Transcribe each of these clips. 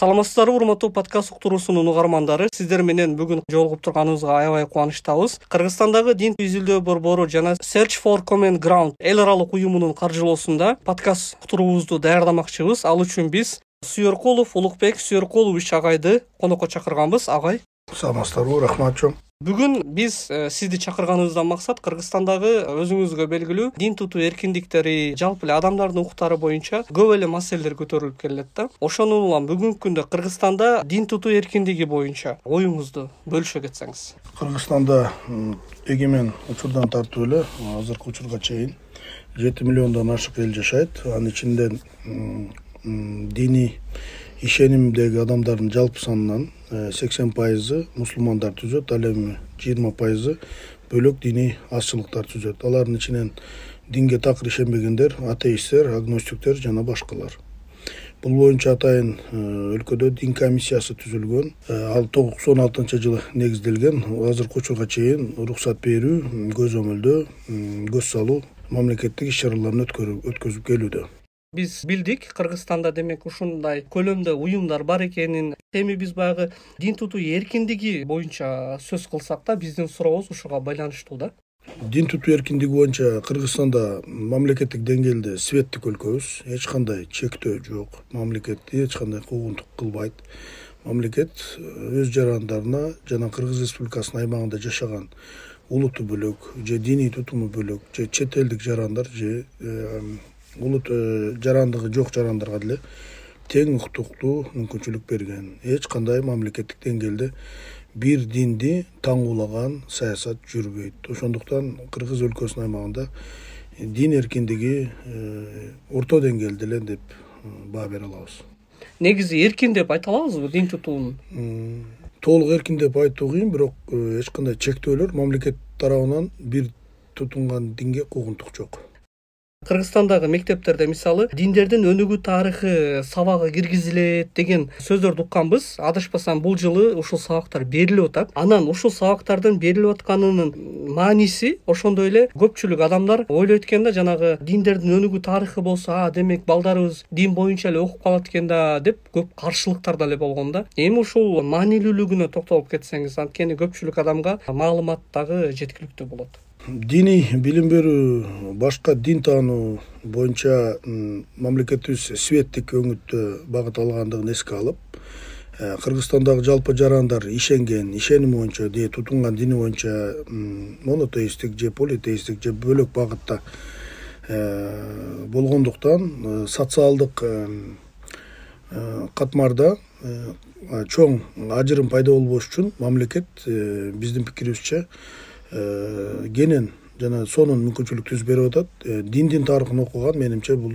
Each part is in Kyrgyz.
Саламатсыздарбы урматтуу подкаст уктуруусунун угармандары, сиздер менен бүгүн жолугуп турганыбызга аябай кубанычтабыз. Кыргызстандагы дин изилдөө борбору жана Search for Common Ground эл аралык уюмунун каржылоосунда подкаст уктуруубузду даярдамакчыбыз. Ал үчүн биз Сүйөркулов Улукбек Сүйөркулович агайды конокко чакырганбыз. Агай, саламатсыздарбы, рахмат чоң. Бүгүн биз сизди чакырганыбыздан максат Кыргызстандагы өзүңүзгө белгилүү дин тутуу эркиндиктери, жалпы эле адамдардын укуктары боюнча көп эле маселелер көтөрүлүп келет да. Ошону улам бүгүнкү күндө Кыргызстанда дин тутуу эркиндиги боюнча оюңузду бөлүшө кетсеңиз. Кыргызстанда эгемен учурдан тартып эле азыркы учурга чейин 7 миллиондон ашык эл жашайт. Анын ичинде диний ишенимдеги адамдардын жалпы санынан 80% мусулмандар түзөт, ал эми 20% бөлөк диний азчылыктар түзөт. Алардын ичинен динге такыр ишенбегендер, атеисттер, агностиктер жана башкалар. Бул боюнча атайын өлкөдө дин комиссиясы түзүлгөн. Ал 96-жылы негизделген. Азыркы учурга чейин уруксат берүү, көзөмөлдөө, көз салуу мамлекеттик иш-чараларын өткөзүп келүүдө. Биз билдик, Кыргызстанда демек ушундай көлөмдө уюмдар бар экенин. Эми биз баягы дин тутуу эркиндиги боюнча сөз кылсак да, биздин сурообуз ушуга байланыштуу да. Дин тутуу эркиндиги боюнча Кыргызстанда мамлекеттик деңгээлде светтик өлкөбүз, эч кандай чектөө жок. Мамлекет эч кандай куугунтук кылбайт. Мамлекет өз жарандарына жана Кыргыз Республикасынын аймагында жашаган улуту бөлөк, же диний тутуму бөлөк, же чет элдик жарандар, же улут жарандыгы жок жарандарга деле тең укуктуктуу мүмкүнчүлүк берген. Эч кандай мамлекеттик деңгээлде бир динди таңуулаган саясат жүрбөйт. Ошондуктан Кыргыз өлкөсүнүн аймагында дин эркиндиги орто деңгээлде эле деп баа бере алабыз. Негизи эркин деп айта алабызбы дин тутуунун? Толук эркин деп айтуу кыйын, бирок эч кандай чектөөлөр мамлекет тарабынан бир тутунган динге куугунтук жок. Кыргызстандагы мектептерде мисалы диндердин өнүгүү тарыхы сабагы киргизилет деген сөздөрдү укканбыз. Адашпасам бул жылы ушул сабактар берилип атат. Анан ушул сабактардын берилип атканынын мааниси ошондой эле көпчүлүк адамдар ойлойт экен да, жанагы диндердин өнүгүү тарыхы болсо, демек балдарыбыз дин боюнча эле окуп калат экен да деп көп каршылыктар деле болгон да. Эми ушул маанилүүлүгүнө токтолуп кетсеңиз, анткени көпчүлүк адамга маалымат дагы жеткиликтүү болот. Диний билим берүү, башка дин таануу боюнча мамлекетибиз светтик өңүттө багыт алгандыгын эске алып, Кыргызстандагы жалпы жарандар ишенген, ишеними боюнча, тутунган дини боюнча монотеисттик же политеисттик же бөлөк багытта болгондуктан социалдык катмарда чоң ажырым пайда болбош үчүн мамлекет биздин пикирибизче кенен жана сонун мүмкүнчүлүк түзүп берип атат. Диндин тарыхын окуган менимче бул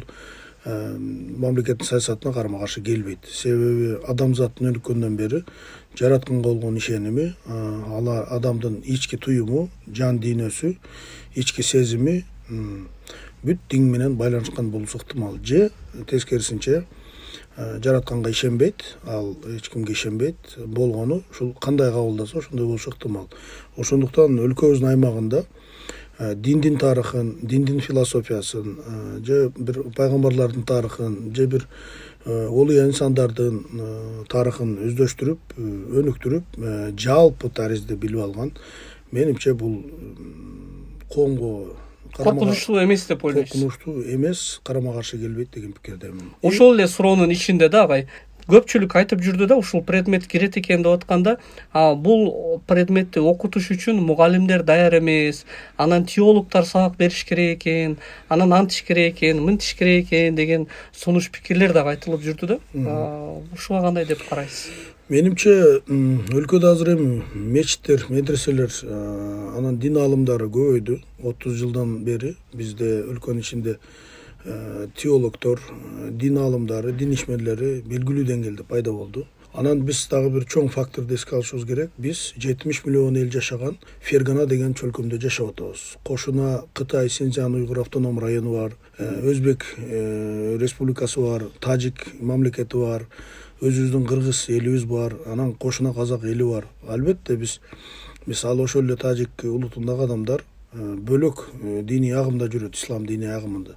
мамлекеттин саясатына карама каршы келбейт. Себеби адамзаттын өнүккөндөн бери жаратканга болгон ишеними, алар адамдын ички туюму, жан дүйнөсү, ички сезими бүт дин менен байланышкан болушу ыктымал. Же тескерисинче жаратканга ишенбейт, ал эч кимге ишенбейт, болгону ушул кандай кабылдаса ошондой болушу ыктымал. Ошондуктан өлкөбүздүн аймагында диндин тарыхын, диндин философиясын, же бир пайгамбарлардын тарыхын, же бир олуя инсандардын тарыхын өздөштүрүп, өнүктүрүп, жалпы таризди билип алган менимче бул коомго коркунучтуу эмес деп ойлойсуз? Коркунучтуу эмес, карама каршы келбейт деген пикирдемин. Ошол эле суроонун ичинде да агай көпчүлүк айтып жүрдү да, ушул предмет кирет экен деп атканда, бул предметти окутуш үчүн мугалимдер даяр эмес, анан теологдор сабак бериш керек экен, анан антиш керек экен, мынтиш керек экен деген сунуш пикирлер дагы айтылып жүрдү да. Ушуга кандай деп карайсыз? Менимче өлкөдө азыр эми мечиттер, медреселер, анан дин аалымдары көбөйдү. 30 жылдан бери бизде өлкөнүн ичинде теологдор, дин аалымдары, дин ишмерлери белгилүү деңгээлде пайда болду. Анан биз дагы бир чоң факторду эске алышыбыз керек. Биз 70 миллион эл жашаган Фергана деген чөлкөмдө жашап атабыз. Кошуна Кытай, Синьцзян, Уйгур автоном району бар, Өзбек республикасы бар, Тажик мамлекети бар, өзүбүздүн кыргыз элибиз бар, анан кошуна казак эли бар. Албетте биз мисалы ошол эле тажик улутундагы адамдар бөлөк диний агымда жүрөт, ислам диний агымында.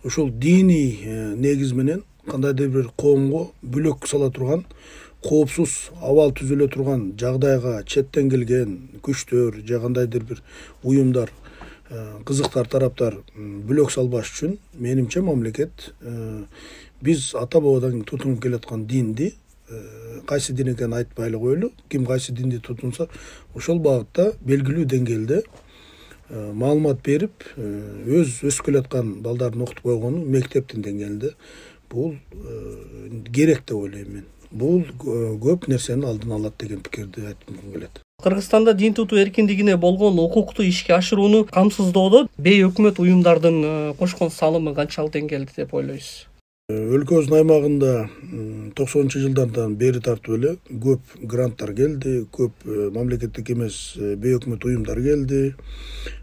Ошол диний негиз менен кандайдыр бир коомго бүлөк сала турган, коопсуз абал түзүлө турган жагдайга четтен келген күчтөр же кандайдыр бир уюмдар, кызыктар тараптар бүлөк салбаш үчүн менимче мамлекет биз ата бабадан тутунуп келаткан динди, кайсы дин экенин айтпай эле коелу, ким кайсы динди тутунса ошол багытта белгилүү деңгээлде маалымат берип, өсүп келаткан балдарын окутуп койгону мектептин деңгээлинде бул керек деп ойлойм мен. Бул көп нерсенин алдын алат деген пикирди айткым келет. Кыргызстанда дин тутуу эркиндигине болгон укукту ишке ашырууну камсыздоодо бейөкмөт уюмдардын кошкон салымы канчалык деңгээлде деп ойлойсуз? Өлкөбүздүн аймагында 90-жылдардан бери тартып эле көп гранттар келди, көп мамлекеттик эмес бейөкмөт уюмдар келди,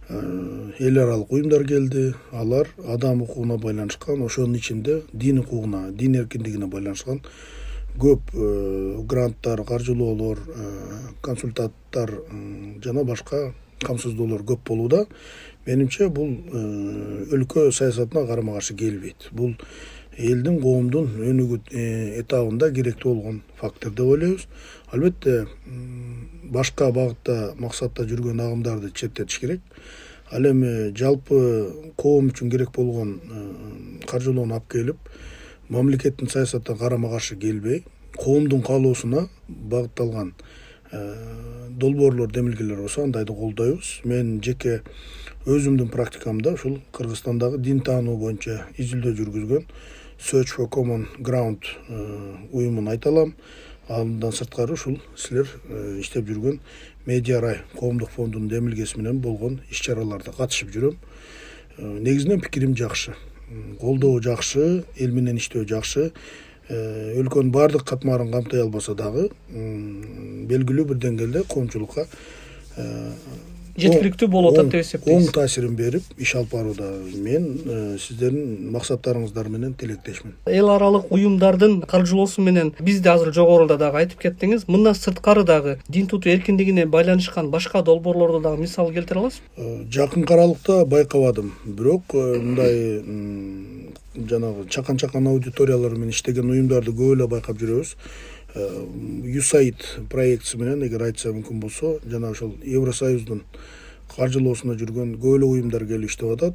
эл аралык уюмдар келди. Алар адам укугуна байланышкан, ошонун ичинде дин укугуна, дин эркиндигине байланышкан көп гранттар, каржылоолор, консультанттар жана башка камсыздоолор көп болууда. Менимче бул өлкө саясатына карама каршы келбейт. Бул элдин, коомдун өнүгүү этабында керектүү болгон фактор деп ойлойбуз. Албетте башка багытта, максатта жүргөн агымдарды четтетиш керек. Ал эми жалпы коом үчүн керек болгон каржылоону алып келип, мамлекеттин саясатына карама каршы келбей, коомдун каалоосуна багытталган долбоорлор, демилгелер болсо андайды колдойбуз. Мен жеке өзүмдүн практикамда ушул Кыргызстандагы дин таануу боюнча изилдөө жүргүзгөн Search for Common Ground уюмун айта алам. Андан сырткары ушул силер иштеп жүргөн Медиарай коомдук фондунун демилгеси менен болгон иш-чараларда катышып жүрөм. Негизинен пикирим жакшы. Колдоо жакшы, эл менен иштөө жакшы. Өлкөнүн баардык катмарын камтай албаса дагы белгилүү бир деңгээлде коомчулукка жеткиликтүү болуп атат деп эсептейсиз. Оң таасирин берип иш алып барууда мен сиздердин максаттарыңыздар менен тилектешмин. Эл аралык уюмдардын каржылоосу менен бизди азыр жогоруда дагы айтып кеттиңиз. Мындан сырткары дагы дин тутуу эркиндигине байланышкан башка долбоорлорду дагы мисал келтире аласызбы? Жакын аралыкта байкабадым. Бирок мындай жанагы чакан аудиториялар менен иштеген уюмдарды көп эле байкап жүрөбүз. USAID проектisi менен эгер айтса мүмкүн болсо, жана ошол Евросоюздун каржылоосунда жүргөн көп эле уюмдар келип иштеп атат.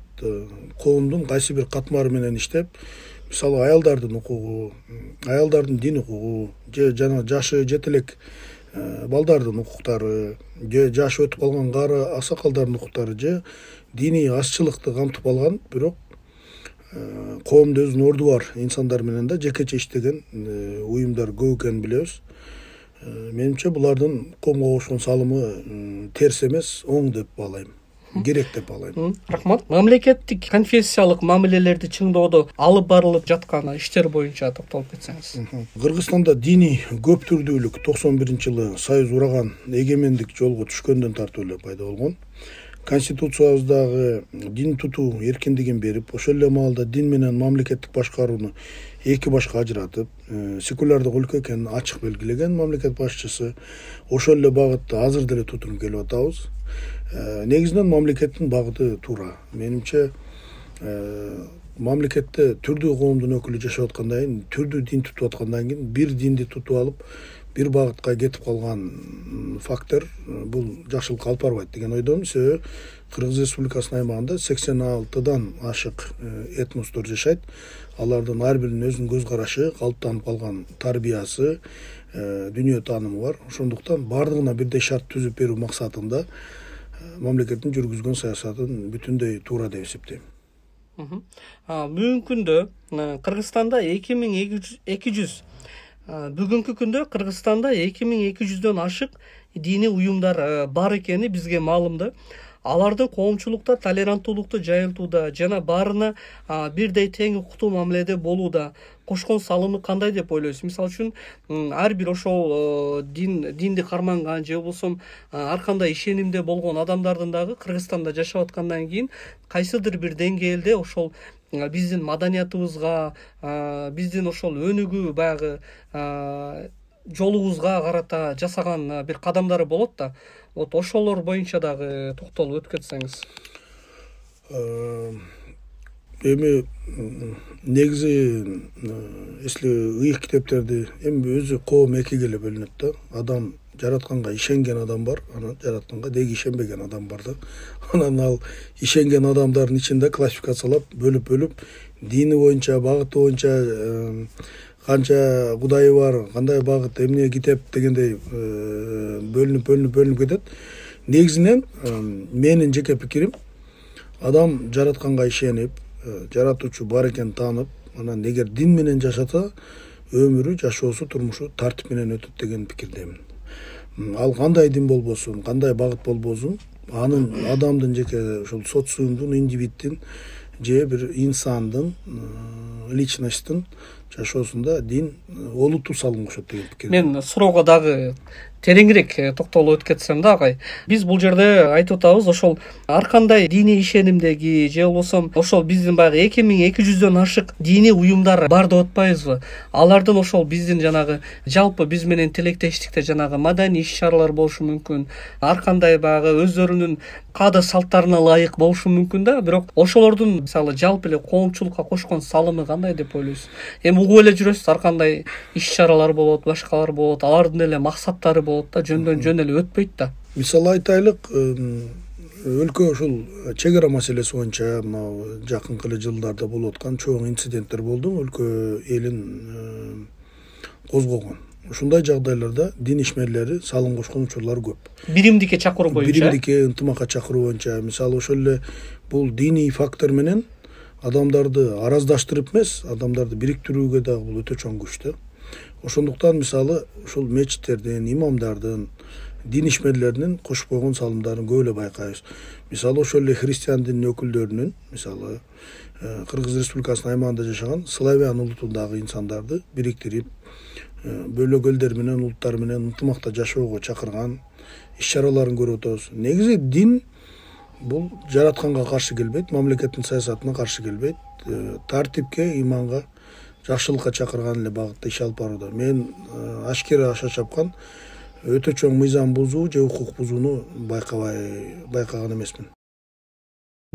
Коомдун кайсы бир катмары менен иштеп, мисалы аялдардын укугу, аялдардын дин укугу, же жана жашы жете элек балдардын укуктары, же жашы өтүп калган кары аксакалдардын укуктары, же диний азчылыкты камтып алган, бирок коомдо өзүнүн орду бар инсандар менен да жекече иштеген уюмдар көп экенин билебиз. Менимче булардын коомго кошкон салымы терс эмес, оң деп баалайм. Керек деп баалайм. Рахмат. Мамлекеттик конфессиялык мамилелерди чыңдоодо алып барылып жаткан иштер боюнча токтолуп кетсеңиз. Кыргызстанда диний көп түрдүүлүк 91-жылы Союз ураган эгемендик жолго түшкөндөн тартып эле пайда болгон. Конституциябыздагы дин тутуу эркиндигин берип, ошол эле маалда дин менен мамлекеттик башкарууну эки башка ажыратып, секулярдык өлкө экенин ачык белгилеген мамлекет башчысы ошол эле багытта азыр деле тутунуп келип атабыз. Негизинен мамлекеттин багыты туура. Менимче мамлекетте түрдүү коомдун өкүлү жашап аткандан кийин, түрдүү дин тутуп аткандан кийин бир динди тутуп алып, бир багытка кетип калган фактор бул жакшылыкка алып барбайт деген ойдомун. Себеби Кыргыз Республикасынын аймагында 86дан ашык этностор жашайт. Алардын ар биринин өзүнүн көз карашы, калыптанып калган тарбиясы, дүйнө таанымы бар. Ошондуктан бардыгына бирдей шарт түзүп берүү максатында мамлекеттин жүргүзгөн саясатын бүтүндөй туура деп эсептейм. Бүгүнкү күндө Кыргызстанда 2200 бүгүнкү күндө Кыргызстанда 2200дөн ашык диний уюмдар бар экени бизге маалымды. Алардын коомчулукта толеранттуулукту жайылтууда жана баарына бирдей тең укуктуу мамиледе болууда кошкон салымы кандай деп ойлойсуз? Мисалы үчүн ар бир ошол динди карманган же болбосо ар кандай ишенимде болгон адамдардын дагы Кыргызстанда жашап аткандан кийин кайсыдыр бир деңгээлде ошол биздин маданиятыбызга, биздин ошол өнүгүү баягы жолубузга карата жасаган бир кадамдары болот да. Вот ошолор боюнча дагы токтолуп өтүп кетсеңиз. эми негизи если ыйык китептерди эми өзү коом экиге эле бөлүнөт да. Адам жаратканга ишенген адам бар, анан жаратканга деги ишенбеген адам бар да. Анан ал ишенген адамдардын ичинде классификациялап бөлүп дини боюнча, багыты боюнча, канча кудайы бар, кандай багыт, эмне китеп дегендей бөлүнүп кетет. Негизинен менин жеке пикирим, адам жаратканга ишенип, жаратуучу бар экенин таанып, анан эгер дин менен жашаса, өмүрү, жашоосу, турмушу тартип менен өтөт деген пикирдемин. Ал кандай дин болбосун, кандай багыт болбосун, анын адамдын жеке ушул социумдун, индивиддин же бир инсандын, личносттун жашоосунда дин олуттуу салым кошот деген пикир. Мен суроого дагы тереңирээк токтолуп өтүп кетсем да, агай. Биз бул жерде айтып атабыз, ошол ар кандай диний ишенимдеги же болбосо ошол биздин баягы 2200дөн ашык диний уюмдар бар деп атпайбызбы? Алардын ошол биздин жанагы жалпы биз менен тилектештикте жанагы маданий иш-чаралар болушу мүмкүн. Ар кандай баягы өздөрүнүн каада салттарына ылайык болушу мүмкүн да, бирок ошолордун мисалы жалпы эле коомчулукка кошкон салымы кандай деп ойлойсуз? Эми угуп эле жүрөсүз, ар кандай иш-чаралар болот, башкалар болот, алардын эле максаттары болот да, жөндөн жөн эле өтпөйт да. Мисалы айтайлык, өлкө ушул чек ара маселеси боюнча мына жакынкы эле жылдарда болуп аткан чоң инциденттер болду, өлкө элин козгогон. Ушундай жагдайларда дин ишмерлери салым кошкон учурлар көп. Биримдикке чакыруу боюнча. Биримдикке ынтымакка чакыруу боюнча. Мисалы ошол эле бул диний фактор менен адамдарды араздаштырып эмес, адамдарды бириктирүүгө дагы бул өтө чоң күч да. Ошондуктан мисалы ушул мечиттердин, имамдардын, дин ишмерлеринин кошуп койгон салымдарын көп эле байкайбыз. Мисалы ошол эле христиан дининин өкүлдөрүнүн, мисалы Кыргыз Республикасынын аймагында жашаган славян улутундагы инсандарды бириктирип, бөлөк элдер менен, улуттар менен ынтымакта жашоого чакырган иш-чараларын көрүп атабыз. Негизи дин бул жаратканга каршы келбейт, мамлекеттин саясатына каршы келбейт, тартипке, иманга, жакшылыкка чакырган эле багытта иш алып барууда. Мен ашкера аша чапкан өтө чоң мыйзам бузуу же укук бузууну байкаган эмесмин.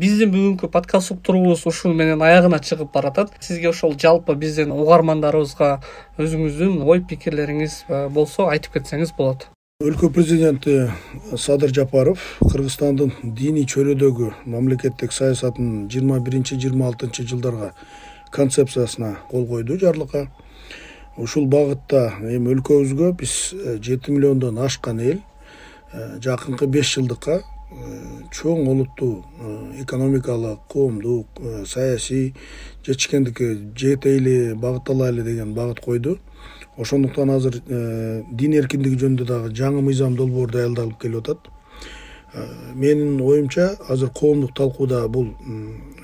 Биздин бүгүнкү подкаст уктуруубуз ушул менен аягына чыгып баратат. Сизге ошол жалпы биздин угармандарыбызга өзүңүздүн ой пикирлериңиз болсо айтып кетсеңиз болот. Өлкө президенти Садыр Жапаров Кыргызстандын диний чөйрөдөгү мамлекеттик саясатынын 21-26 жылдарга концепциясына кол койду жарлыкка. Ушул багытта эми өлкөбүзгө биз 7 миллиондон ашкан эл жакынкы 5 жылдыкка чоң олуттуу экономикалык, коомдук, саясий жетишкендикке жетейли, багытталайлы деген багыт койду. Ошондуктан азыр дин эркиндиги жөнүндө дагы жаңы мыйзам долбоор даярдалып келип атат. Менин оюмча азыр коомдук талкууда бул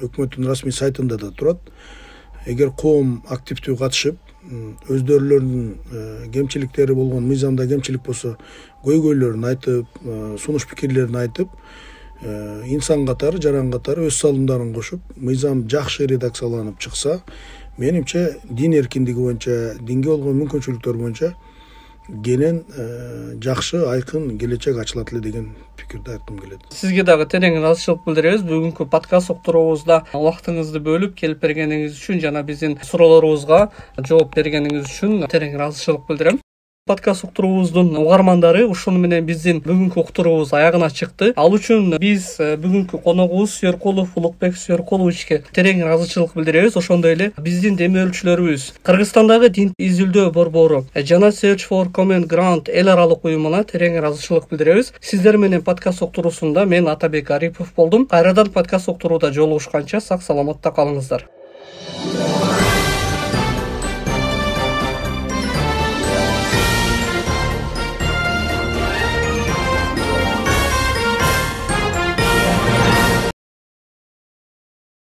өкмөттүн расмий сайтында да турат. Эгер коом активдүү катышып, өздөрүлөрүнүн кемчиликтери болгон, мыйзамда кемчилик болсо көйгөйлөрүн айтып, сунуш пикирлерин айтып, инсан катары, жаран катары өз салымдарын кошуп, мыйзам жакшы редакцияланып чыкса, менимче дин эркиндиги боюнча, динге болгон мүмкүнчүлүктөр боюнча кенен жакшы, айкын келечек ачылат эле деген пикирди айткым келет. Сизге дагы терең ыраазычылык билдиребиз. Бүгүнкү подкаст уктуруубузда убактыңызды бөлүп келип бергениңиз үчүн жана биздин суроолорубузга жооп бергениңиз үчүн терең ыраазычылык билдирем. Подкаст уктуруубуздун угармандары, ушуну менен биздин бүгүнкү уктуруубуз аягына чыкты. Ал үчүн биз бүгүнкү коногубуз Сүйөркулов Улукбек Сүйөркуловичке терең ыраазычылык билдиребиз. Ошондой эле биздин демөөлчүлөрүбүз Кыргызстандагы дин изилдөө борбору жана Search for Common Ground эл аралык уюмуна терең ыраазычылык билдиребиз. Сиздер менен подкаст уктуруусунда мен Атабек Арипов болдум. Кайрадан подкаст уктурууда жолугушканча сак саламатта калыңыздар.